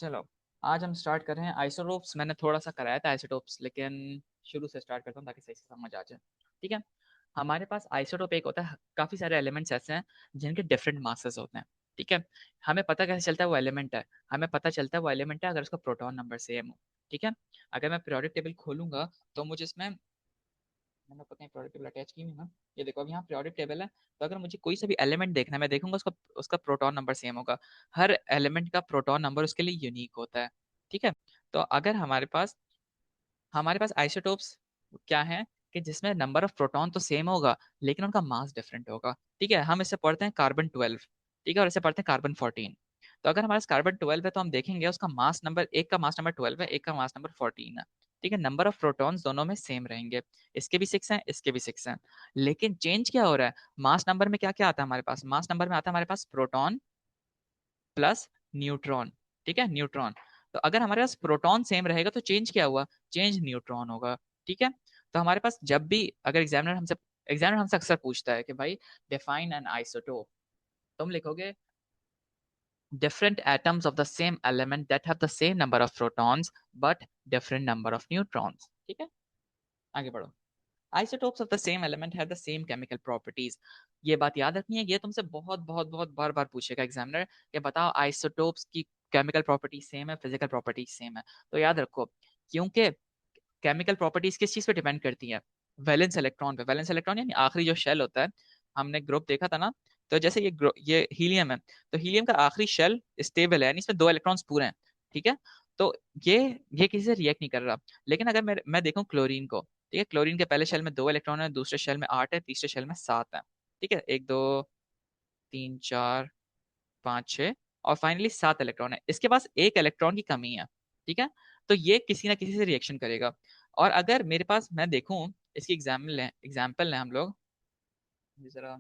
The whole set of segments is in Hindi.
चलो, आज हम स्टार्ट कर रहे हैं आइसोटोप्स। मैंने थोड़ा सा कराया था आइसोटोप्स, लेकिन शुरू से स्टार्ट करता हूँ ताकि सही से समझ आ जाए। ठीक है। हमारे पास आइसोटोप एक होता है, काफी सारे एलिमेंट्स ऐसे हैं जिनके डिफरेंट मासेस होते हैं। ठीक है। हमें पता कैसे चलता है वो एलिमेंट है? हमें पता चलता है वो एलिमेंट है अगर उसका प्रोटॉन नंबर सेम हो। ठीक है। अगर मैं पीरियोडिक टेबल खोलूंगा तो मुझे इसमें, मैंने पता नहीं पीरियोडिक टेबल अटैच की है ना, ये देखो अब यहाँ पीरियोडिक टेबल है। तो अगर मुझे कोई सा भी एलिमेंट देखना है, मैं देखूंगा उसका उसका प्रोटॉन नंबर सेम होगा। हर एलिमेंट का प्रोटॉन नंबर उसके लिए यूनिक होता है। ठीक है। तो अगर हमारे पास आइसोटोप्स क्या है कि जिसमें नंबर ऑफ प्रोटॉन तो सेम होगा लेकिन उनका मास डिफरेंट होगा। ठीक है। हम इससे पढ़ते हैं कार्बन 12। ठीक है। और इसे पढ़ते हैं कार्बन 14। तो अगर हमारे पास कार्बन 12 है तो हम देखेंगे उसका मास नंबर, एक का मास नंबर 12 है, एक का मास नंबर 14 है। ठीक है। नंबर ऑफ प्रोटॉन्स दोनों में सेम रहेंगे। इसके भी 6 हैं, इसके भी 6 हैं। लेकिन चेंज क्या हो रहा है? मास नंबर में क्या क्या आता है हमारे पास? मास नंबर में आता है हमारे पास प्रोटॉन प्लस न्यूट्रॉन। ठीक है, न्यूट्रॉन। तो अगर हमारे पास प्रोटॉन सेम रहेगा तो चेंज क्या हुआ? चेंज न्यूट्रॉन होगा। ठीक है। तो हमारे पास जब भी अगर एग्जामिनर हमसे अक्सर पूछता है कि भाई डिफाइन एन आइसोटोप, तुम लिखोगे different atoms of the same element that have the same number of protons but different number of neutrons। ठीक है। आगे बढ़ो। Isotopes of the same element have the same chemical properties. ये बात याद रखनी है, ये तुमसे बहुत बहुत बहुत बार बार पूछेगा एग्जामिनर कि बताओ आइसोटोप्स की केमिकल प्रॉपर्टी सेम है, फिजिकल प्रॉपर्टी सेम है। तो याद रखो, क्योंकि केमिकल प्रॉपर्टीज किस चीज पे डिपेंड करती है? वैलेंस इलेक्ट्रॉन पे। वैलेंस इलेक्ट्रॉन यानी आखिरी जो शेल होता है, हमने ग्रुप देखा था ना। तो जैसे ये हीलियम है, तो हीलियम का आखिरी शेल स्टेबल है, यानी इसमें 2 इलेक्ट्रॉन्स पूरे हैं। ठीक है। तो ये ये किसी से रिएक्ट नहीं कर रहा। लेकिन अगर मैं देखूं क्लोरीन को, ठीक है, क्लोरीन के पहले शेल में 2 इलेक्ट्रॉन है, दूसरे शेल में 8 है, तीसरे शेल में 7 है। ठीक है, 1 2 3 4 5 6 और फाइनली 7 इलेक्ट्रॉन है। इसके पास एक इलेक्ट्रॉन की कमी है। ठीक है। तो ये किसी ना किसी से रिएक्शन करेगा। और अगर मेरे पास, मैं देखूं, इसकी एग्जाम्पल लें हम लोग जरा।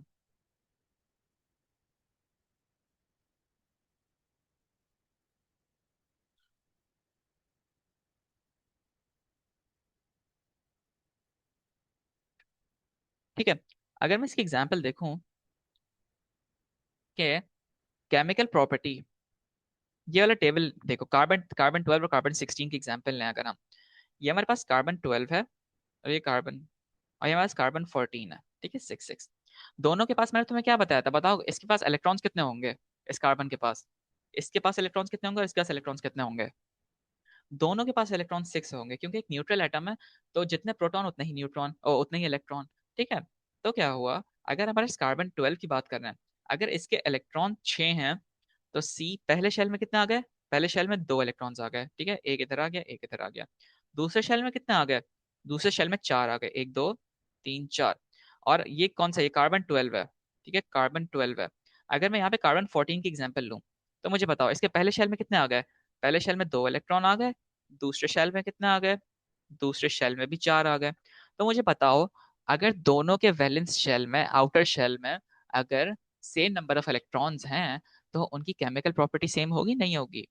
ठीक है। अगर मैं इसकी एग्जाम्पल देखूं कि केमिकल प्रॉपर्टी, ये वाला टेबल देखो, कार्बन कार्बन 12 और कार्बन 16 की एग्जाम्पल लें अगर हम। ये हमारे पास कार्बन 12 है और ये कार्बन, और ये हमारे पास कार्बन 14 है। ठीक है, 6 6। दोनों के पास, मैंने तुम्हें क्या बताया था, बताओ इसके पास इलेक्ट्रॉन्स कितने होंगे? इस कार्बन के पास, इसके पास इलेक्ट्रॉन्स कितने होंगे और इसके पास इलेक्ट्रॉन्स कितने होंगे? दोनों के पास इलेक्ट्रॉन 6 होंगे, क्योंकि एक न्यूट्रल एटम है। तो जितने प्रोटॉन उतने ही न्यूट्रॉन और उतने ही इलेक्ट्रॉन। ठीक है। तो क्या हुआ, अगर हमारे कार्बन 12 की बात कर रहे हैं, अगर इसके इलेक्ट्रॉन 6 हैं, तो सी पहले शेल में कितने आ गए? पहले शेल में 2 इलेक्ट्रॉन्स आ गए। ठीक है, एक इधर आ गया, एक इधर आ गया। दूसरे शेल में कितने आ गए? दूसरे शेल में 4 आ गए, 1 2 3 4। और ये कौन सा, ये कार्बन 12 है। ठीक है, कार्बन 12 है। अगर मैं यहाँ पे कार्बन 14 की एग्जाम्पल लूँ, तो मुझे बताओ इसके पहले शेल में कितने आ गए? पहले शेल में 2 इलेक्ट्रॉन आ गए। दूसरे शेल में कितने आ गए? दूसरे शेल में भी 4 आ गए। तो मुझे बताओ, अगर दोनों के वैलेंस शेल में, आउटर शेल में, अगर सेम नंबर ऑफ इलेक्ट्रॉन्स हैं, तो उनकी केमिकल प्रॉपर्टी सेम होगी नहीं होगी?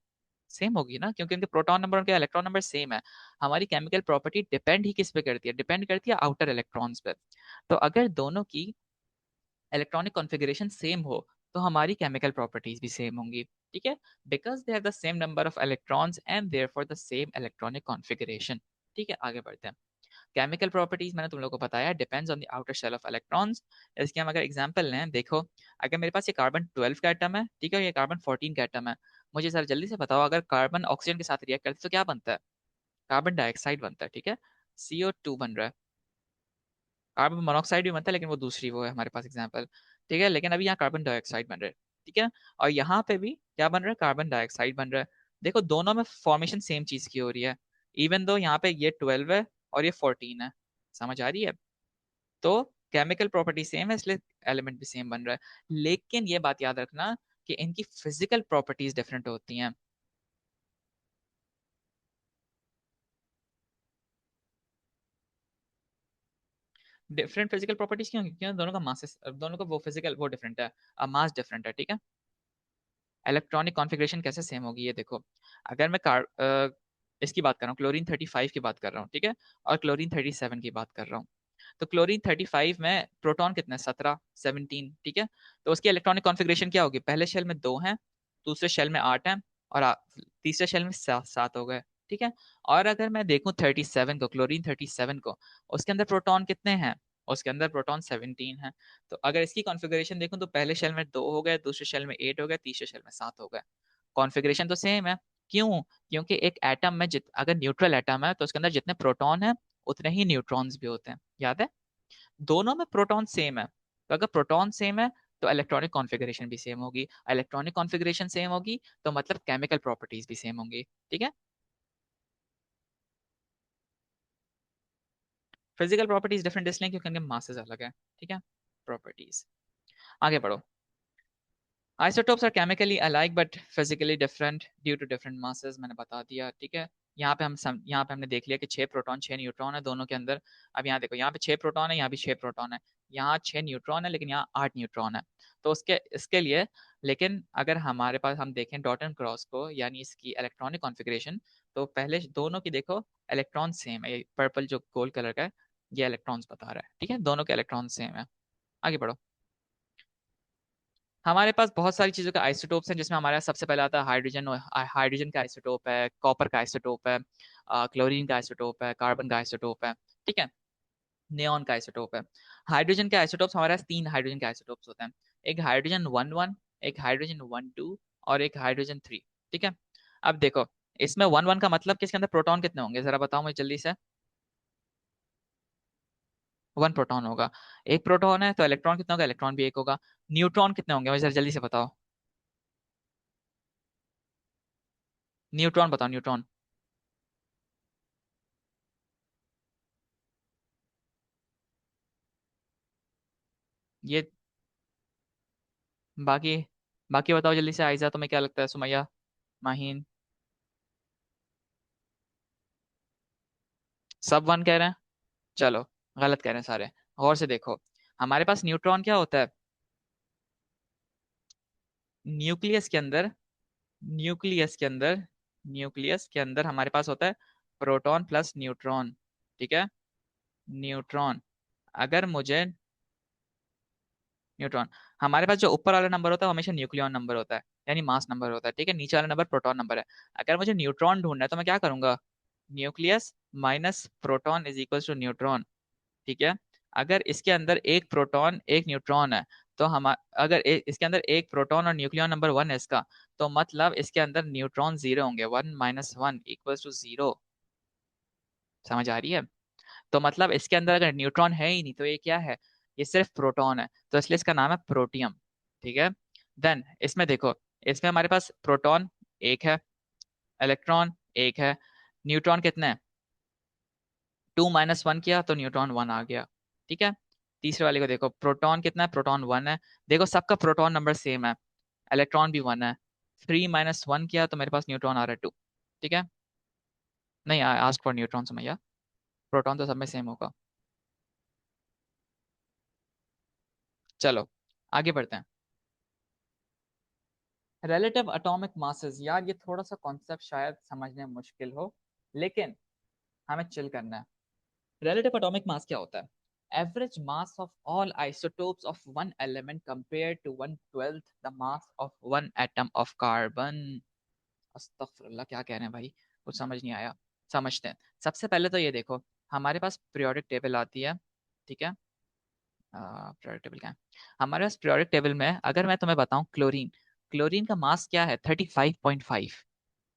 सेम होगी ना, क्योंकि उनके प्रोटॉन नंबर, उनके इलेक्ट्रॉन नंबर सेम है। हमारी केमिकल प्रॉपर्टी डिपेंड ही किस पे करती है? डिपेंड करती है आउटर इलेक्ट्रॉन्स पे। तो अगर दोनों की इलेक्ट्रॉनिक कॉन्फ़िगरेशन सेम हो तो हमारी केमिकल प्रॉपर्टीज भी सेम होंगी। ठीक है, because they have the same number of electrons and therefore the same electronic configuration. ठीक है, आगे बढ़ते हैं। केमिकल प्रॉपर्टीज मैंने तुम लोगों को बताया, depends on the outer shell of electrons. इसके हम अगर एग्जांपल लें, देखो, अगर मेरे पास ये कार्बन 12 का एटम है, ठीक है, ये कार्बन 14 का एटम है, मुझे सर जल्दी से बताओ, अगर कार्बन ऑक्सीजन के साथ रिएक्ट करते तो क्या बनता है? कार्बन डाइऑक्साइड बनता है। ठीक है, CO2 बन रहा है। कार्बन मोनोऑक्साइड भी बनता है, लेकिन वो दूसरी वो है हमारे पास एग्जाम्पल। ठीक है, लेकिन अभी यहाँ कार्बन डाइऑक्साइड बन रहा है। ठीक है। और यहाँ पे भी क्या बन रहा है? कार्बन डाइऑक्साइड बन रहा है। देखो, दोनों में फॉर्मेशन सेम चीज की हो रही है, इवन दो यहाँ पे ये 12 है और ये 14 है। समझ आ रही है? तो केमिकल प्रॉपर्टी सेम है, इसलिए एलिमेंट भी सेम बन रहा है। लेकिन ये बात याद रखना कि इनकी फिजिकल प्रॉपर्टीज डिफरेंट होती हैं। डिफरेंट फिजिकल प्रॉपर्टीज क्यों? क्योंकि दोनों का मास, दोनों का वो फिजिकल वो डिफरेंट है, मास डिफरेंट है। ठीक है। इलेक्ट्रॉनिक कॉन्फ़िगरेशन कैसे सेम होगी, ये देखो। अगर मैं इसकी बात कर रहा हूँ, क्लोरीन 35 की बात कर रहा हूँ, ठीक है, और क्लोरीन 37 की बात कर रहा हूँ। तो क्लोरीन 35 में प्रोटॉन कितने? 17 17। ठीक है। तो उसकी इलेक्ट्रॉनिक कॉन्फ़िगरेशन क्या होगी? पहले शेल में 2 हैं, दूसरे शेल में 8 हैं, और तीसरे शेल में 7 हो गए, ठीक है। और अगर मैं देखूं 37 को, क्लोरीन 37 को, उसके अंदर प्रोटॉन कितने हैं? उसके अंदर प्रोटॉन 17 है। तो अगर इसकी कॉन्फ़िगरेशन देखूं तो पहले शेल में 2 हो गए, दूसरे शेल में 8 हो गए, तीसरे शेल में 7 हो गए। कॉन्फ़िगरेशन तो सेम है। क्यों? क्योंकि एक एटम में अगर न्यूट्रल एटम है तो उसके अंदर जितने प्रोटॉन है उतने ही न्यूट्रॉन्स भी होते हैं, याद है? दोनों में प्रोटॉन सेम है, तो अगर प्रोटॉन सेम है तो इलेक्ट्रॉनिक कॉन्फ़िगरेशन भी सेम होगी, इलेक्ट्रॉनिक कॉन्फ़िगरेशन सेम होगी तो मतलब केमिकल प्रॉपर्टीज भी सेम होंगी, ठीक है। फिजिकल प्रॉपर्टीज डिफरेंट इसलिए क्योंकि उनके मासेस अलग है, ठीक है। प्रॉपर्टीज, आगे बढ़ो। Isotopes are chemically alike but physically different due to different masses, मैंने बता दिया, ठीक है। यहाँ पे हमने देख लिया कि 6 प्रोटॉन 6 न्यूट्रॉन है दोनों के अंदर। अब यहाँ देखो, यहाँ पे 6 प्रोटॉन है, यहाँ भी 6 प्रोटॉन है। यहाँ 6 न्यूट्रॉन है लेकिन यहाँ 8 न्यूट्रॉन है। तो उसके इसके लिए, लेकिन अगर हमारे पास हम देखें डॉट एंड क्रॉस को, यानी इसकी इलेक्ट्रॉनिक कॉन्फ़िगरेशन, तो पहले दोनों की देखो इलेक्ट्रॉन सेम है। ये पर्पल जो गोल्ड कलर का है ये इलेक्ट्रॉन्स बता रहा है, ठीक है, दोनों के इलेक्ट्रॉन सेम है। आगे बढ़ो। हमारे पास बहुत सारी चीज़ों के आइसोटोप्स हैं, जिसमें हमारे सबसे पहले आता है हाइड्रोजन। हाइड्रोजन का आइसोटोप है, कॉपर का आइसोटोप है, क्लोरीन का आइसोटोप है, कार्बन का आइसोटोप है, ठीक है, नियॉन का आइसोटोप है। हाइड्रोजन के आइसोटोप्स, हमारे पास 3 हाइड्रोजन के आइसोटोप्स होते हैं। एक हाइड्रोजन 1 1, एक हाइड्रोजन 1 2 और एक हाइड्रोजन 3, ठीक है। अब देखो, इसमें 1 1 का मतलब कि इसके अंदर प्रोटॉन कितने होंगे, जरा बताओ मुझे जल्दी से। 1 प्रोटॉन होगा। एक प्रोटॉन है तो इलेक्ट्रॉन कितना होगा, इलेक्ट्रॉन भी एक होगा। न्यूट्रॉन कितने होंगे मुझे जरा जल्दी से बताओ। न्यूट्रॉन बताओ, न्यूट्रॉन। ये बाकी बाकी बताओ जल्दी से, आयजा तुम्हें क्या लगता है, सुमैया, माहीन, सब 1 कह रहे हैं? चलो, गलत कह रहे हैं सारे। गौर से देखो, हमारे पास न्यूट्रॉन क्या होता है न्यूक्लियस के अंदर। न्यूक्लियस के अंदर न्यूक्लियस के अंदर हमारे पास होता है प्रोटॉन प्लस न्यूट्रॉन, ठीक है। न्यूट्रॉन, अगर मुझे न्यूट्रॉन, हमारे पास जो ऊपर वाला नंबर होता है वो हमेशा न्यूक्लियन नंबर होता है, यानी मास नंबर होता है, ठीक है। नीचे वाला नंबर प्रोटॉन नंबर है। अगर मुझे न्यूट्रॉन ढूंढना है तो मैं क्या करूंगा, nucleus minus proton is equal to neutron, ठीक है। अगर इसके अंदर एक प्रोटॉन एक न्यूट्रॉन है, तो हम अगर इसके अंदर एक प्रोटॉन और न्यूक्लियन नंबर 1 है इसका, तो मतलब इसके अंदर न्यूट्रॉन 0 होंगे, 1 - 1 इक्वल्स टू 0। समझ आ रही है? तो मतलब इसके अंदर अगर न्यूट्रॉन है ही नहीं तो ये क्या है, ये सिर्फ प्रोटॉन है, तो इसलिए इसका नाम है प्रोटियम, ठीक है। देन इसमें देखो, इसमें हमारे पास प्रोटॉन एक है, इलेक्ट्रॉन एक है, न्यूट्रॉन कितने हैं, 2 - 1 किया तो न्यूट्रॉन 1 आ गया, ठीक है। तीसरे वाले को देखो, प्रोटॉन कितना है, प्रोटॉन 1 है। देखो सबका प्रोटॉन नंबर सेम है, इलेक्ट्रॉन भी 1 है। 3 - 1 किया तो मेरे पास न्यूट्रॉन आ रहा है 2, ठीक है। नहीं, आस्क फॉर न्यूट्रॉन समझिए, प्रोटॉन तो सब में सेम होगा। चलो, आगे बढ़ते हैं। रिलेटिव एटॉमिक मासेस, यार ये थोड़ा सा कॉन्सेप्ट शायद समझने में मुश्किल हो, लेकिन हमें चिल करना है। रिलेटिव एटॉमिक मास क्या होता है? Average mass of all isotopes of one element compare to 1/12 the mass of one atom of carbon. अस्तगफुरुल्लाह, क्या कह रहे हैं भाई, कुछ समझ नहीं आया। समझते हैं। सबसे पहले तो ये देखो, हमारे पास पीरियोडिक टेबल आती है, ठीक है। पीरियोडिक टेबल क्या है? हमारे पास पीरियोडिक टेबल में अगर मैं तुम्हें बताऊं, क्लोरीन, क्लोरीन का मास क्या है, 35.5,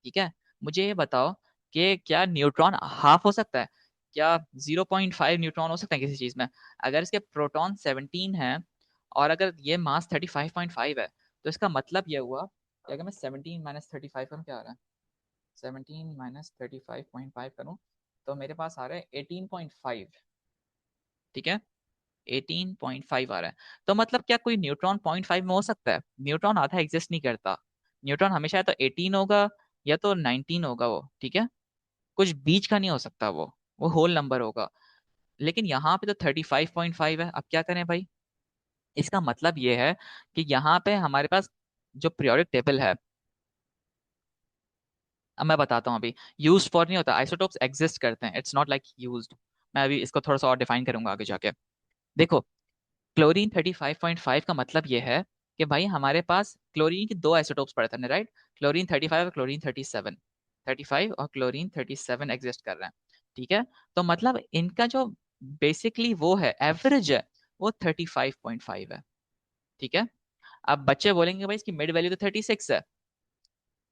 ठीक है। मुझे ये बताओ कि क्या न्यूट्रॉन हाफ हो सकता है? क्या 0.5 न्यूट्रॉन हो सकता है किसी चीज में? अगर इसके प्रोटॉन 17 है और अगर ये मास 35.5 है, तो इसका मतलब ये हुआ कि अगर मैं 17 - 35 करूँ, क्या आ रहा है, 17 - 35.5 करूँ, तो मेरे पास आ रहा है 18.5, ठीक है। 18.5 आ रहा है। तो मतलब क्या कोई न्यूट्रॉन 0.5 में हो सकता है? न्यूट्रॉन आधा एग्जिस्ट नहीं करता। न्यूट्रॉन हमेशा या तो 18 होगा या तो 19 होगा वो, ठीक है। कुछ बीच का नहीं हो सकता वो होल नंबर होगा। लेकिन यहाँ पे तो 35.5 है, अब क्या करें भाई? इसका मतलब ये है कि यहाँ पे हमारे पास जो पीरियोडिक टेबल है, अब मैं बताता हूँ, अभी यूज फॉर नहीं होता, आइसोटोप्स एग्जिस्ट करते हैं, इट्स नॉट लाइक यूज्ड। मैं अभी इसको थोड़ा सा और डिफाइन करूंगा आगे जाके। देखो, क्लोरीन 35.5 का मतलब ये है कि भाई हमारे पास क्लोरीन के दो आइसोटोप्स पड़े थे, राइट? क्लोरीन 35 और क्लोरीन 37, 35 और क्लोरीन 37 एग्जिस्ट कर रहे हैं, ठीक है? तो मतलब इनका जो बेसिकली वो है एवरेज है वो 35.5 है, ठीक है? अब बच्चे बोलेंगे भाई इसकी मिड वैल्यू तो 36 है,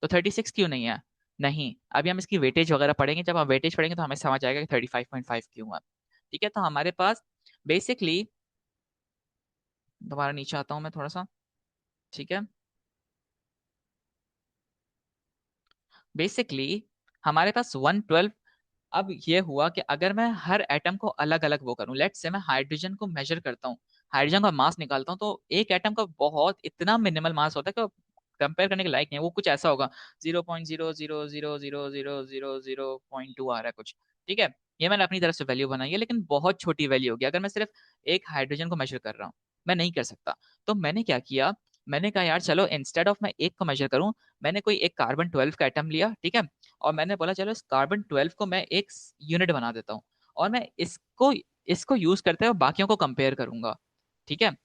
तो 36 क्यों नहीं है? नहीं, अभी हम इसकी वेटेज वगैरह पढ़ेंगे, जब हम वेटेज पढ़ेंगे तो हमें समझ आएगा कि 35.5 क्यों है, ठीक है? तो हमारे पास बेसिकली, दोबारा नीचे आता हूँ मैं थोड़ा सा, ठीक है? बेसिकली हमारे पास 112। अब ये हुआ कि अगर मैं हर एटम को अलग अलग वो करूं, लेट्स से मैं हाइड्रोजन को मेजर करता हूँ, हाइड्रोजन का मास निकालता हूँ, तो एक एटम का बहुत इतना मिनिमल मास होता है कि कंपेयर करने के लायक नहीं है। वो कुछ ऐसा होगा 0.000000002 आ रहा है कुछ, ठीक है? ये मैंने अपनी तरफ से वैल्यू बनाई है, लेकिन बहुत छोटी वैल्यू होगी अगर मैं सिर्फ एक हाइड्रोजन को मेजर कर रहा हूँ, मैं नहीं कर सकता। तो मैंने क्या किया, मैंने कहा यार चलो इंस्टेड ऑफ मैं एक को मेजर करूं, मैंने कोई एक कार्बन 12 का एटम लिया, ठीक है? और मैंने बोला चलो इस कार्बन 12 को मैं एक यूनिट बना देता हूँ, और मैं इसको इसको यूज करते हुए बाकियों को कंपेयर करूंगा, ठीक है?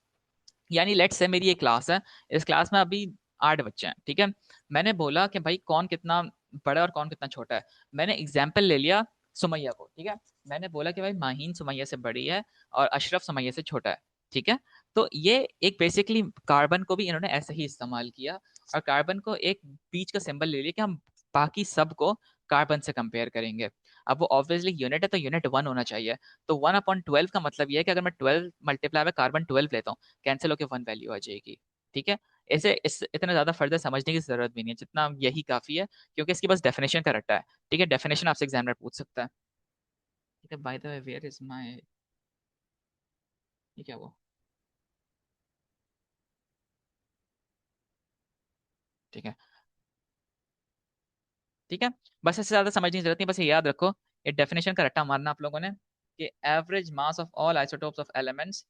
यानी लेट्स से मेरी एक क्लास है, इस क्लास में अभी 8 बच्चे हैं, ठीक है? मैंने बोला कि भाई कौन कितना बड़ा है और कौन कितना छोटा है। मैंने एग्जाम्पल ले लिया सुमैया को, ठीक है? मैंने बोला कि भाई माहीन सुमैया से बड़ी है और अशरफ सुमैया से छोटा है, ठीक है? तो ये एक बेसिकली कार्बन को भी इन्होंने ऐसे ही इस्तेमाल किया, और कार्बन को एक बीच का सिंबल ले लिया कि हम बाकी सब को कार्बन से कंपेयर करेंगे। अब वो ऑब्वियसली यूनिट है तो यूनिट 1 होना चाहिए, तो 1/12 का मतलब ये है कि अगर मैं 12 मल्टीप्लाई में कार्बन 12 लेता हूँ, कैंसिल होकर 1 वैल्यू आ जाएगी, ठीक है? ऐसे इस इतना ज्यादा फर्दर समझने की जरूरत भी नहीं है, जितना यही काफी है, क्योंकि इसकी बस डेफिनेशन का रट्टा है, ठीक है? डेफिनेशन आपसे एग्जामिनर पूछ सकता है, ठीक है? By the way where is my, ये क्या हुआ? ठीक है, ठीक है, बस इससे ज्यादा समझने की जरूरत नहीं, बस ये याद रखो, ये डेफिनेशन का रट्टा मारना आप लोगों ने, कि average mass of all isotopes of elements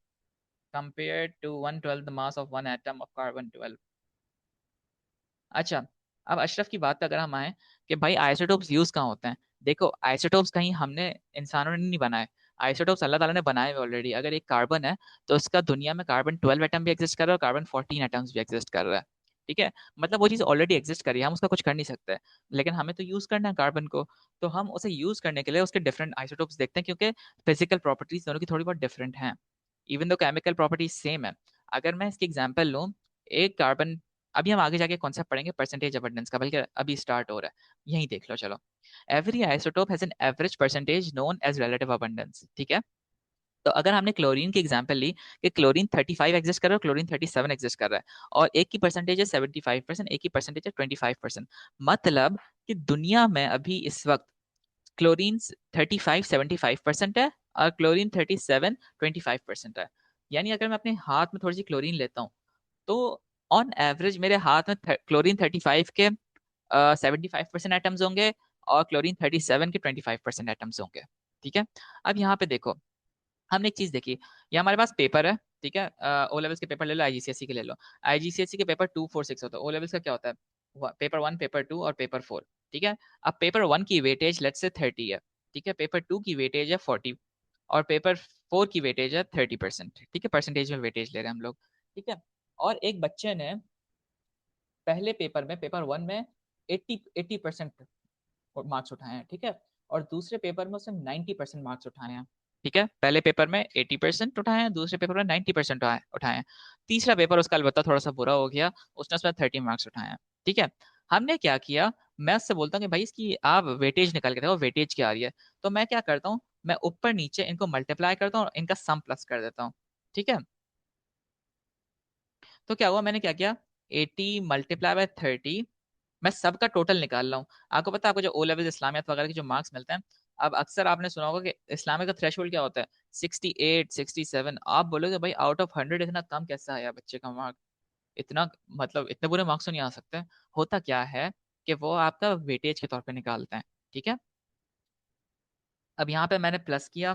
compared to 1/12 the mass of one atom of carbon 12। अच्छा, अब अशरफ की बात पे अगर हम आए कि भाई आइसोटोप्स यूज कहाँ होते हैं, देखो आइसोटोप्स कहीं हमने इंसानों ने नहीं बनाए, आइसोटोप्स अल्लाह ताला ने बनाए हुए ऑलरेडी। अगर एक कार्बन है तो उसका दुनिया में कार्बन 12 एटम भी एग्जिस्ट कर रहा है और कार्बन 14 एटम्स भी एग्जिस्ट कर रहा है, ठीक है? मतलब वो चीज़ ऑलरेडी एग्जिस्ट कर रही है, हम उसका कुछ कर नहीं सकते, लेकिन हमें तो यूज करना है कार्बन को। तो हम उसे यूज करने के लिए उसके डिफरेंट आइसोटोप्स देखते हैं, क्योंकि फिजिकल प्रॉपर्टीज दोनों की थोड़ी बहुत डिफरेंट हैं, even though chemical properties same है। अगर मैं इसकी एग्जांपल लूँ, एक कार्बन, अभी हम आगे जाके कॉन्सेप्ट पढ़ेंगे परसेंटेज अबंडेंस का, बल्कि अभी स्टार्ट हो रहा है, यही देख लो चलो। Every isotope has an average percentage known as relative abundance, ठीक है? तो अगर हमने क्लोरीन की एग्जांपल ली कि क्लोरीन 35 एग्जिस्ट कर रहा है और क्लोरीन 37 एग्जिस्ट कर रहा है, और एक की परसेंटेज है 75%, एक की परसेंटेज है 25%, मतलब कि दुनिया में अभी इस वक्त क्लोरीन 35 75% है और क्लोरीन 37 25% है। यानी अगर मैं अपने हाथ में थोड़ी सी क्लोरीन लेता हूँ, तो ऑन एवरेज मेरे हाथ में क्लोरीन 35 के 75% एटम्स होंगे और क्लोरीन 37 के 25% एटम्स होंगे, ठीक है? अब यहाँ पे देखो, हमने एक चीज देखी, ये हमारे पास पेपर है, ठीक है? ओ लेवल्स के पेपर ले लो, आईजीसीएसई के ले लो। आईजीसीएसई के पेपर 2 4 6 होता है, ओ लेवल्स का क्या होता है? पेपर 1 पेपर 2 और पेपर 4, ठीक है? अब पेपर 1 की वेटेज लेट्स से 30 है, ठीक है? पेपर 2 की वेटेज है 40, और पेपर 4 की वेटेज है 30%, ठीक है? परसेंटेज में वेटेज ले रहे हैं हम लोग, ठीक है? और एक बच्चे ने पहले पेपर में पेपर 1 में 80% मार्क्स उठाए हैं, ठीक है? और दूसरे पेपर में उसने 90% मार्क्स उठाए हैं, ठीक है? पहले पेपर में 80% उठाए हैं, दूसरे पेपर में 90% उठाए उठाए हैं। तीसरा पेपर उसका अलबत्ता थोड़ा सा बुरा हो गया, उसने उसमें 30 मार्क्स उठाए हैं, ठीक है? हमने क्या किया, मैं उससे बोलता हूँ कि भाई इसकी आप वेटेज निकाल के देखो, वेटेज क्या आ रही है। तो मैं क्या करता हूँ, मैं ऊपर नीचे इनको मल्टीप्लाई करता हूँ और इनका सम प्लस कर देता हूँ, ठीक है? तो क्या हुआ, मैंने क्या किया, 80 × 30, मैं सबका टोटल निकाल रहा हूँ। आपको पता है, आपको जो ओ लेवल इस्लामियत वगैरह के जो मार्क्स मिलते हैं, अब अक्सर आपने सुना होगा कि इस्लामिक का थ्रेशोल्ड क्या होता है, 68 67। आप बोलोगे भाई आउट ऑफ 100 इतना कम कैसा आया बच्चे का मार्क, इतना, मतलब इतने बुरे मार्क्स तो नहीं आ सकते। होता क्या है कि वो आपका वेटेज के तौर पे निकालते हैं, ठीक है? अब यहाँ पे मैंने प्लस किया,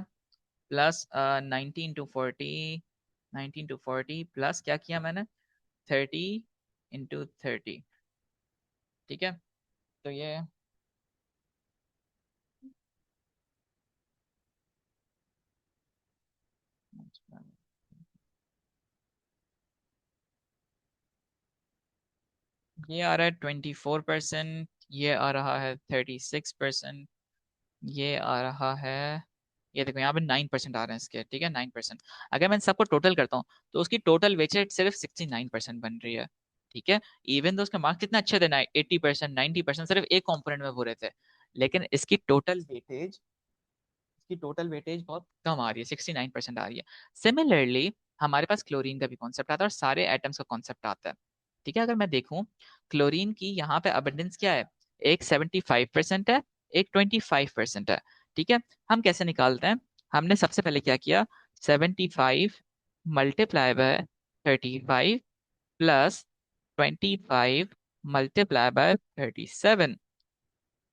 प्लस 19 × 40, 19 × 40 प्लस क्या किया मैंने, 30 × 30, ठीक है? तो ये, ये आ रहा है 24%, ये आ रहा है 36%, ये आ रहा है, ये देखो यहाँ पे 9% आ रहे हैं इसके, ठीक है 9%। अगर मैं इन सबको टोटल करता हूँ तो उसकी टोटल वेटेज सिर्फ 69% बन रही है, ठीक है। इवन तो उसके मार्क्स कितने अच्छे थे ना, 80% 90%, सिर्फ एक कॉम्पोनेंट में बुरे थे, लेकिन इसकी टोटल वेटेज बहुत कम आ रही है, 69% आ रही है। सिमिलरली हमारे पास क्लोरीन का भी कॉन्सेप्ट आता है और सारे एटम्स का कॉन्सेप्ट आता है, ठीक है। अगर मैं देखूं क्लोरीन की यहाँ पे अबंडेंस क्या है, एक 75% है, एक 25% है, ठीक है। हम कैसे निकालते हैं, हमने सबसे पहले क्या किया, 75 multiply by 35 plus 25 multiply by 37,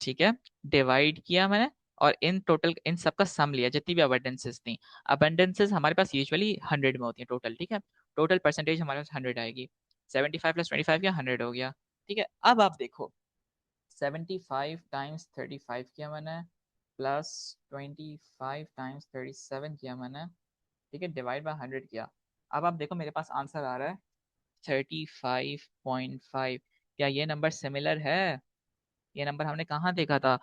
ठीक है, डिवाइड किया मैंने, और इन टोटल इन सबका सम लिया, जितनी भी अबंडेंसेस थी। अबंडेंसेस हमारे पास यूजुअली 100 में होती है टोटल, ठीक है। टोटल परसेंटेज हमारे पास 100 आएगी, 75 प्लस 25 किया 100 हो गया, ठीक है। अब आप देखो 75 टाइम्स 35 किया मैंने, प्लस 25 टाइम्स 37 किया मैंने, ठीक है, डिवाइड बाय 100 किया। अब आप देखो मेरे पास आंसर आ रहा है 35.5। क्या ये नंबर सिमिलर है, ये नंबर हमने कहाँ देखा था,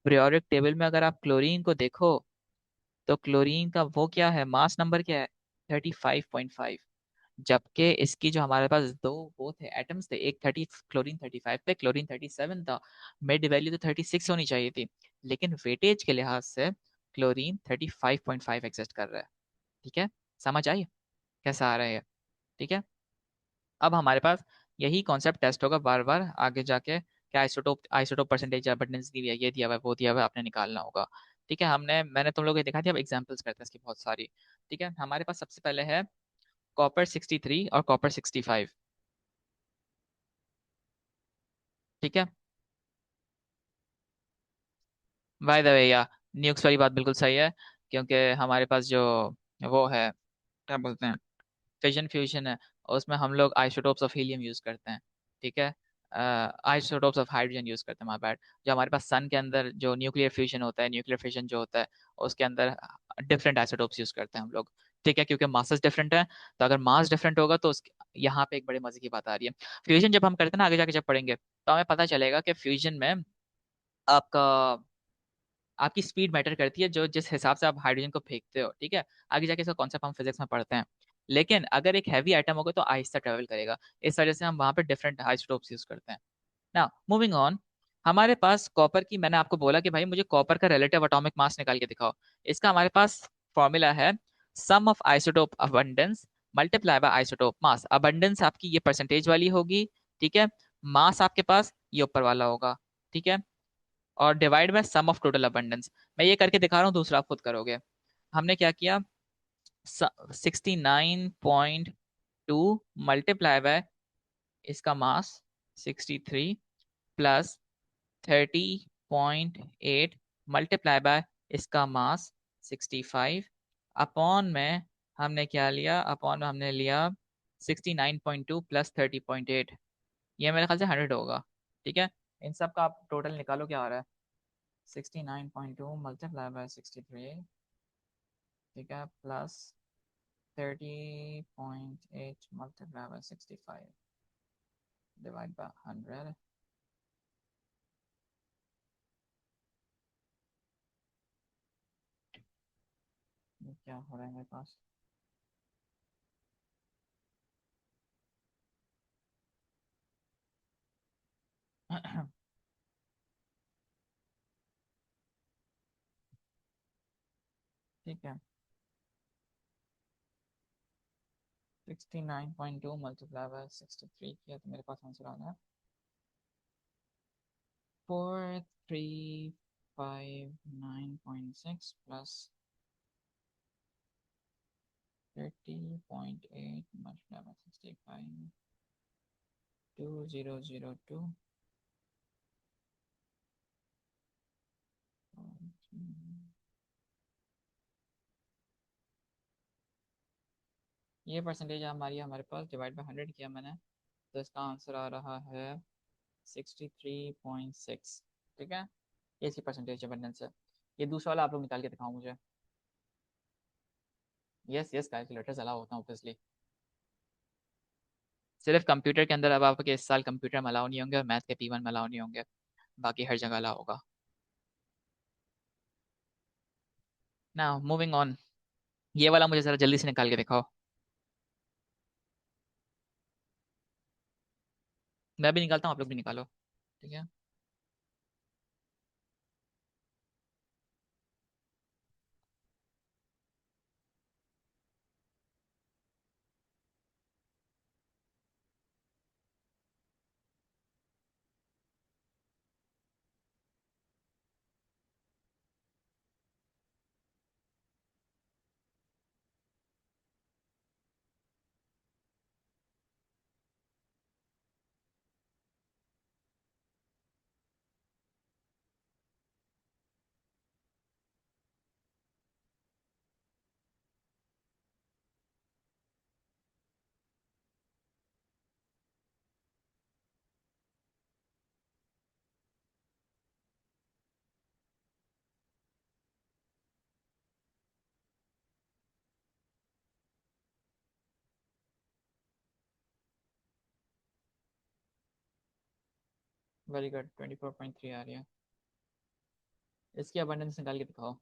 पीरियोडिक टेबल में। अगर आप क्लोरीन को देखो तो क्लोरीन का वो क्या है, मास नंबर क्या है, 35.5। जबकि इसकी जो हमारे पास दो वो थे एटम्स थे, एक 30, क्लोरीन 35 पे, क्लोरीन 37 था। मिड वैल्यू तो 36 होनी चाहिए थी, लेकिन वेटेज के लिहाज से क्लोरीन 35.5 एग्जिस्ट कर रहा है, ठीक है। समझ आई कैसा आ रहा है ये, ठीक है। अब हमारे पास यही कॉन्सेप्ट टेस्ट होगा बार बार आगे जाके, क्या आइसोटोप आइसोटोप परसेंटेज अबंडेंस दी हुई है, ये दिया हुआ है वो दिया हुआ है, आपने निकालना होगा, ठीक है। मैंने तुम लोगों को दिखा दिया, अब एग्जांपल्स करते हैं इसकी बहुत सारी, ठीक है। हमारे पास सबसे पहले है कॉपर 63 और कॉपर 65, ठीक है। बाय द वे या न्यूक्स वाली बात बिल्कुल सही है, क्योंकि हमारे पास जो वो है, क्या बोलते हैं, फिजन फ्यूजन है, और उसमें हम लोग आइसोटोप्स ऑफ हीलियम यूज करते हैं, ठीक है। आइसोटोप्स ऑफ हाइड्रोजन यूज करते हैं, माय बैड। जो हमारे पास सन के अंदर जो न्यूक्लियर फ्यूजन होता है, न्यूक्लियर फिजन जो होता है, उसके अंदर डिफरेंट आइसोटोप्स यूज करते हैं हम लोग, ठीक है, क्योंकि मासेस डिफरेंट है। तो अगर मास डिफरेंट होगा तो यहाँ पे एक बड़े मजे की बात आ रही है। फ्यूजन जब हम करते हैं ना, आगे जाके जब पढ़ेंगे तो हमें पता चलेगा कि फ्यूजन में आपका आपकी स्पीड मैटर करती है, जो जिस हिसाब से आप हाइड्रोजन को फेंकते हो, ठीक है। आगे जाके इसका कॉन्सेप्ट हम फिजिक्स में पढ़ते हैं। लेकिन अगर एक हैवी आइटम होगा तो आहिस्ता ट्रेवल करेगा, इस वजह से हम वहां पे डिफरेंट आइसोटोप्स यूज करते हैं। ना मूविंग ऑन, हमारे पास कॉपर की, मैंने आपको बोला कि भाई मुझे कॉपर का रिलेटिव एटॉमिक मास निकाल के दिखाओ। इसका हमारे पास फॉर्मूला है sum of isotope abundance multiply by isotope mass. Abundance आपकी ये परसेंटेज वाली होगी, ठीक है। मास आपके पास ये ऊपर वाला होगा, ठीक है, और divide by sum of total abundance. मैं ये करके दिखा रहा हूँ, दूसरा आप खुद करोगे। हमने क्या किया, 69.2 मल्टीप्लाई बाय इसका मास 63 प्लस 30.8 मल्टीप्लाई बाय इसका मास 65, अपॉन में हमने क्या लिया, अपॉन में हमने लिया 69.2 प्लस 30.8, ये मेरे ख्याल से 100 होगा, ठीक है। इन सब का आप टोटल निकालो क्या आ रहा है, 69.2 मल्टीप्लाई बाय 63, ठीक है, plus 30.8 multiply by 65 divide by 100। ये क्या हो रहा है मेरे पास ठीक है, 69.2 मल्टीप्लाई बाय 63 किया तो मेरे पास आंसर आ रहा है 4359.6 प्लस 30.8 मल्टीप्लाई बाय 65, 2002। ये परसेंटेज हमारी हमारे पास, डिवाइड बाय 100 किया मैंने, तो इसका आंसर आ रहा है 63.6, ठीक है। ये इसकी परसेंटेज अबंडेंस है। ये दूसरा वाला आप लोग निकाल के दिखाओ मुझे। यस यस, कैलकुलेटर चला होता है ऑब्वियसली। सिर्फ कंप्यूटर के अंदर अब आपके इस साल कंप्यूटर में अलाउ नहीं होंगे और मैथ के P1 में अलाउ नहीं होंगे, बाकी हर जगह अलाउ होगा। ना मूविंग ऑन, ये वाला मुझे जरा जल्दी से निकाल के दिखाओ। मैं भी निकालता हूँ, आप लोग भी निकालो। ठीक है। वेरी गुड, 24.3 आ रही है। इसकी अबंडेंस निकाल के दिखाओ।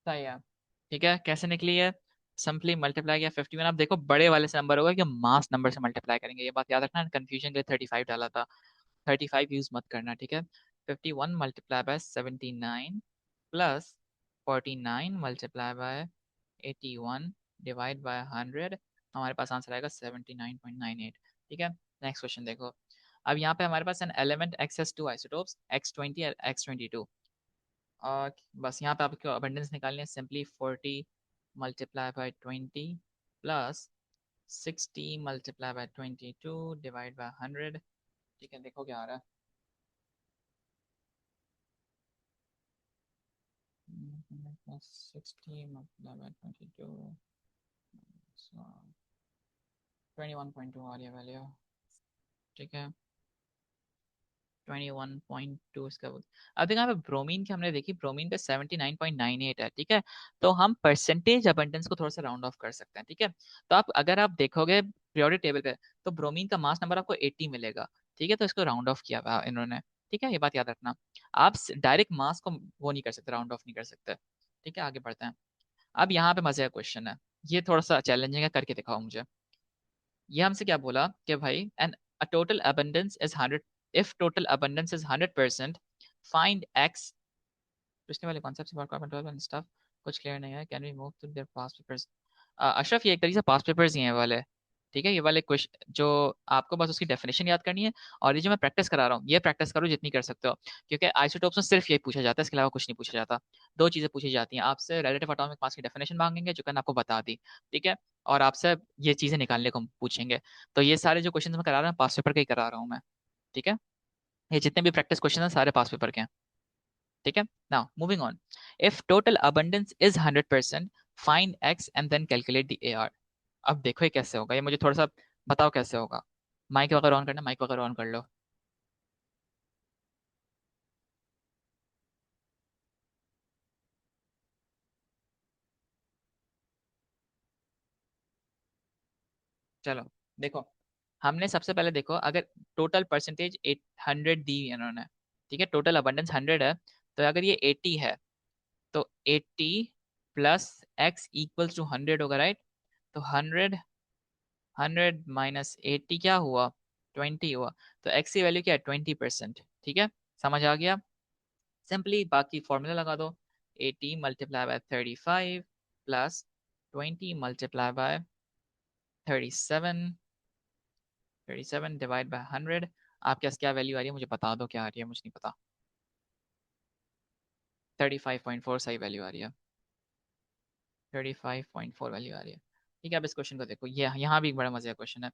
सही है। ठीक है, कैसे निकली है? सिंपली मल्टीप्लाई किया 51। आप देखो बड़े वाले से नंबर होगा कि मास नंबर से मल्टीप्लाई करेंगे, ये बात याद रखना। कंफ्यूजन के लिए 35 डाला था, 35 यूज मत करना। ठीक है। 51 multiply by 79 plus 49 multiply by 81 divide by 100, हमारे पास आंसर आएगा 79.98। ठीक है। नेक्स्ट क्वेश्चन देखो। अब यहाँ पे हमारे पास an element X has two isotopes X20 और X22। और बस यहाँ पे आपको अबंडेंस निकालनी है। Simply 40 multiply by 20 plus 60 multiply by 22 divide by 100। ठीक है, देखो क्या आ रहा है। 60 मल्टीप्लाई बाय 22, 21.2 आ रही है वैल्यू। ठीक है, 21.2 इसका अब देखो यहाँ पे ब्रोमीन की हमने देखी, ब्रोमीन का 79.98 है। ठीक है, तो हम परसेंटेज अबंडेंस को थोड़ा सा राउंड ऑफ कर सकते हैं। ठीक है, तो आप अगर आप देखोगे पीरियोडिक टेबल पे, तो ब्रोमीन का मास नंबर आपको 80 मिलेगा। ठीक है, तो इसको राउंड ऑफ किया हुआ इन्होंने। ठीक है, ये बात याद रखना। आप डायरेक्ट मास को वो नहीं कर सकते, राउंड ऑफ नहीं कर सकते। ठीक है, आगे बढ़ते हैं। अब यहाँ पे मजे का क्वेश्चन है, ये थोड़ा सा चैलेंजिंग है, करके दिखाओ मुझे। ये हमसे क्या बोला कि भाई an a total abundance is 100, if total abundance is 100%, find x. पिछले वाले कॉन्सेप्ट से कार्बन 12 एंड स्टफ कुछ क्लियर नहीं है, can we move to their past papers? Ashraf, ये एक तरीके से पास्ट पेपर्स ही हैं ये वाले। ठीक है, ये वाले क्वेश्चन जो आपको बस उसकी डेफिनेशन याद करनी है, और ये जो मैं प्रैक्टिस करा रहा हूँ ये प्रैक्टिस करो जितनी कर सकते हो, क्योंकि आइसोटोप्स में सिर्फ यही पूछा जाता है, इसके अलावा कुछ नहीं पूछा जाता। दो चीजें पूछी जाती हैं आपसे, रिलेटिव एटॉमिक मास की डेफिनेशन मांगेंगे जो मैंने आपको बता दी। ठीक है, और आपसे ये चीजें निकालने को पूछेंगे। तो ये सारे जो क्वेश्चन मैं करा रहा हूँ पास्ट पेपर के ही करा रहा हूँ मैं। ठीक है, ये जितने भी प्रैक्टिस क्वेश्चन हैं सारे पास्ट पेपर के हैं। ठीक है, now moving on. If total abundance is 100%, find x and then calculate the AR। अब देखो ये कैसे होगा, ये मुझे थोड़ा सा बताओ कैसे होगा। माइक वगैरह ऑन करना, माइक वगैरह ऑन कर लो। चलो देखो, हमने सबसे पहले देखो, अगर टोटल परसेंटेज 800 दी इन्होंने। ठीक है, टोटल अबंडेंस 100 है, तो अगर ये 80 है, तो 80 प्लस एक्स इक्वल्स टू 100 होगा, राइट? तो 100, 100 माइनस 80 क्या हुआ? 20 हुआ, तो x की वैल्यू क्या है 20%। ठीक है, समझ आ गया। सिंपली बाकी फॉर्मूला लगा दो, 80 multiply by 35 plus 20 multiply by 37, 37 divide by 100। आपके पास क्या वैल्यू आ रही है मुझे बता दो, क्या आ रही है, मुझे नहीं पता। 35.4 सही वैल्यू आ रही है, 35.4 वैल्यू आ रही है। ठीक है, अब इस क्वेश्चन को देखो, ये यहाँ भी एक बड़ा मजे का क्वेश्चन है।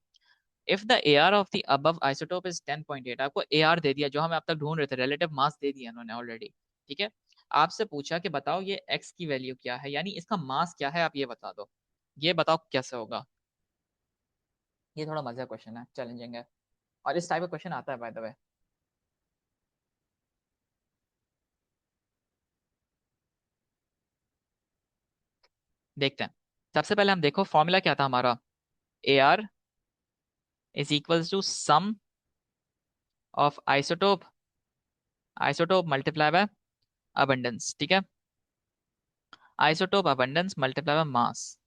If the AR of the above isotope is 10.8, आपको AR दे दिया जो हम अब तक ढूंढ रहे थे, रिलेटिव मास दे दिया उन्होंने ऑलरेडी। ठीक है, आपसे पूछा कि बताओ ये x की वैल्यू क्या है, यानी इसका मास क्या है, आप ये बता दो। ये बताओ कैसे होगा। ये थोड़ा मजा क्वेश्चन है, चैलेंजिंग है, और इस टाइप का क्वेश्चन आता है बाय द वे। देखते हैं। सबसे पहले हम देखो फॉर्मूला क्या था हमारा, AR is equals to sum of isotope, isotope multiply by abundance. ठीक है, isotope abundance multiply by mass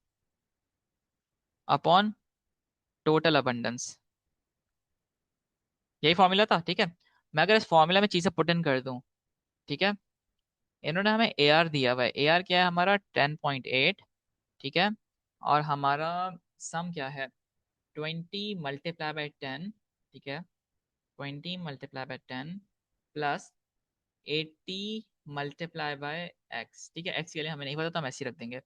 upon total abundance, यही फॉर्मूला था। ठीक है, मैं अगर इस फॉर्मूला में चीजें पुट इन कर दूं, ठीक है, इन्होंने हमें AR दिया हुआ है, AR क्या है हमारा 10.8। ठीक है, और हमारा सम क्या है 20 मल्टीप्लाई बाय 10। ठीक है, 20 multiply by 10 plus 80 multiply by x। ठीक है, x के लिए हमें नहीं पता तो हम ऐसे ही रख देंगे,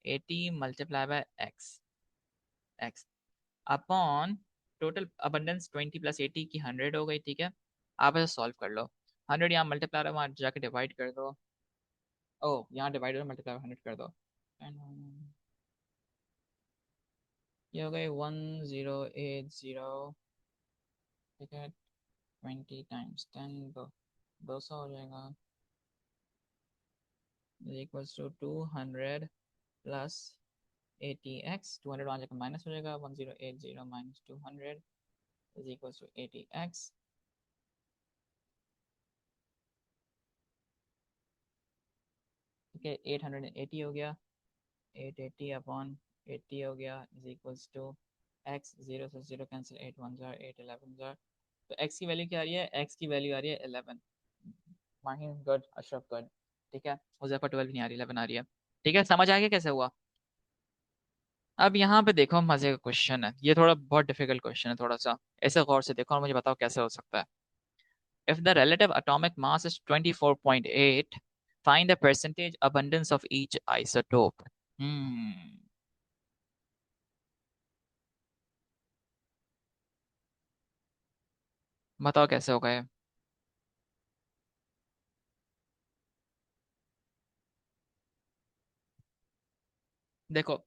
80 multiply by x upon total abundance 20 plus 80 की 100 हो गई। ठीक है, आप ऐसे सॉल्व कर लो, 100 यहाँ मल्टीप्लाई वहाँ जाके डिवाइड कर दो, ओ यहाँ डिवाइड और मल्टीप्लाई 100 कर दो, And, ये हो गई 1080। ठीक है, 20 टाइम्स 10, 200 हो जाएगा, इक्वल्स टू 200 प्लस 80x, 200 वहाँ जाकर माइनस हो जाएगा, 1080 minus 200 is equals to 80x। ठीक है, 880 हो गया, 880 अपॉन 80 हो गया इज इक्वल्स टू x, 0 से 0 कैंसिल, 8 1 जार, 8 11 जार, तो x की वैल्यू क्या आ रही है, x की वैल्यू आ रही है 11। माहिर गुड, अशरफ गुड। ठीक है, हुज़ैफा 12 नहीं आ रही, 11 आ रही है। ठीक है, समझ आ गया कैसे हुआ। अब यहाँ पे देखो मजे का क्वेश्चन है, ये थोड़ा बहुत डिफिकल्ट क्वेश्चन है, थोड़ा सा ऐसे गौर से देखो और मुझे बताओ कैसे हो सकता है। If the relative atomic mass is 24.8, find the percentage abundance of each isotope. Hmm. बताओ कैसे होगा ये। देखो,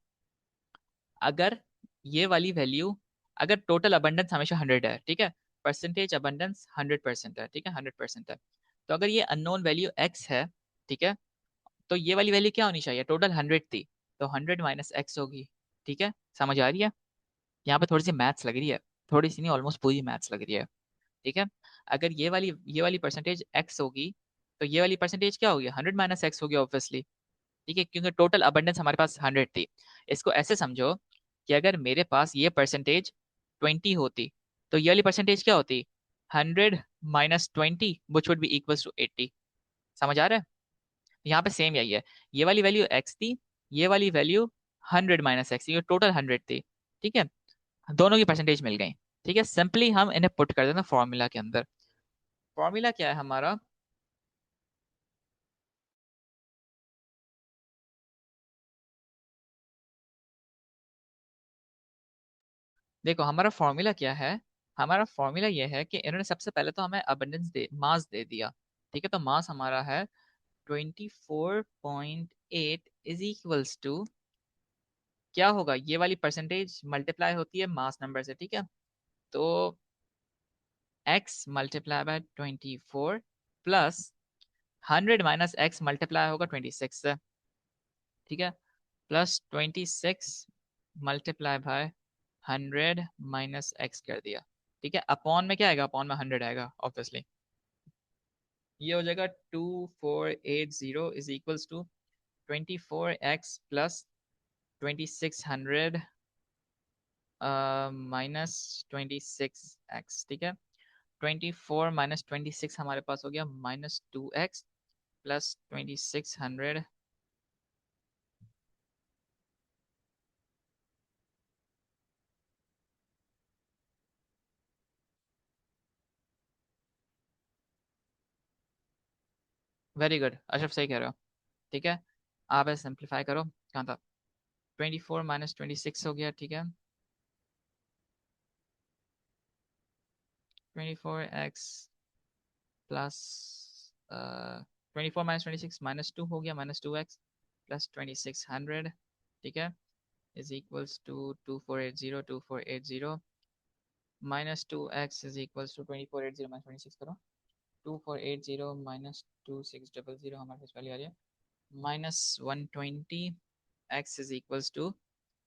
अगर ये वाली वैल्यू, अगर टोटल अबंडेंस हमेशा 100 है, ठीक है, परसेंटेज अबंडेंस 100% है, ठीक है, 100% है, तो अगर ये अननोन वैल्यू x है, ठीक है, तो ये वाली वैल्यू क्या होनी चाहिए, टोटल 100 थी, तो 100 माइनस x होगी। ठीक है, समझ आ रही है। यहाँ पे थोड़ी सी मैथ्स लग रही है, थोड़ी सी नहीं, ऑलमोस्ट पूरी मैथ्स लग रही है। ठीक है, अगर ये वाली परसेंटेज x होगी, तो ये वाली परसेंटेज क्या होगी, 100 माइनस x होगी ऑब्वियसली। ठीक है, क्योंकि टोटल अबंडेंस हमारे पास 100 थी। इसको ऐसे समझो कि अगर मेरे पास ये परसेंटेज 20 होती, तो ये वाली परसेंटेज क्या होती, 100 minus 20 which would be equals to 80। समझ आ रहा है। यहाँ पे सेम यही है, ये वाली वैल्यू x थी, ये वाली वैल्यू 100 माइनस एक्स, ये टोटल 100 थी। ठीक है, दोनों की परसेंटेज मिल गई। ठीक है, सिंपली हम इन्हें पुट कर देते हैं फॉर्मूला के अंदर। फॉर्मूला क्या है हमारा, देखो हमारा फॉर्मूला क्या है, हमारा फॉर्मूला ये है कि इन्होंने सबसे पहले तो हमें अबंडेंस दे, मास दे दिया। ठीक है, तो मास हमारा है 24.8 इज इक्वल्स टू, क्या होगा, ये वाली परसेंटेज मल्टीप्लाई होती है मास नंबर से। ठीक है, तो x multiply by 24 plus 100 minus x multiply होगा 26 से। ठीक है, plus 26 multiply by 100 minus x कर दिया। ठीक है, अपॉन में क्या आएगा, अपॉन में 100 आएगा ऑब्वियसली। ये हो जाएगा 2480 is equals to 24x plus 2600 -26x, ठीक है। 24 - 26 हमारे पास हो गया -2x plus 2600। Very good Ashraf, सही कह रहे हो, ठीक है। आप ऐसे सिंप्लीफाई करो, कहाँ था, 24 - 26 हो गया, ठीक है। 24x प्लस 24 - 26 -2 हो गया, -2x प्लस 2600, ठीक है, is equals to 2480 -2x is equals to 2480 -26 करो, 2480 -2600 हमारे पास वैल्यू आ रही है -120। x is equals to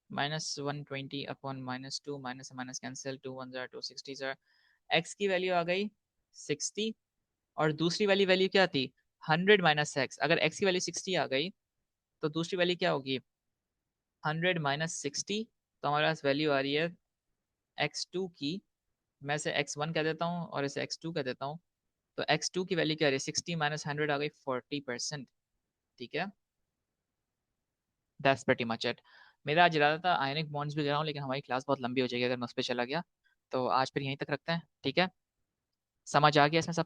-120 upon -2, minus minus cancel, 2 1 जार 2 60 जार, x की वैल्यू आ गई 60, और दूसरी वाली वैल्यू क्या थी, 100 माइनस एक्स। अगर x की वैल्यू 60 आ गई तो दूसरी वैल्यू क्या होगी, 100 माइनस 60। तो हमारे पास वैल्यू आ रही है x2 की, मैं इसे x1 कह देता हूँ और इसे x2 कह देता हूँ। तो x2 की वैल्यू क्या आ रही है, 60 माइनस 100 आ गई 40%, ठीक है। That's pretty much it. मेरा आज इरादा था आयनिक बॉन्ड्स भी ले रहा हूँ, लेकिन हमारी क्लास बहुत लंबी हो जाएगी अगर मैं उस पर चला गया। तो आज फिर यहीं तक रखते हैं, ठीक है। समझ आ गया इसमें सब।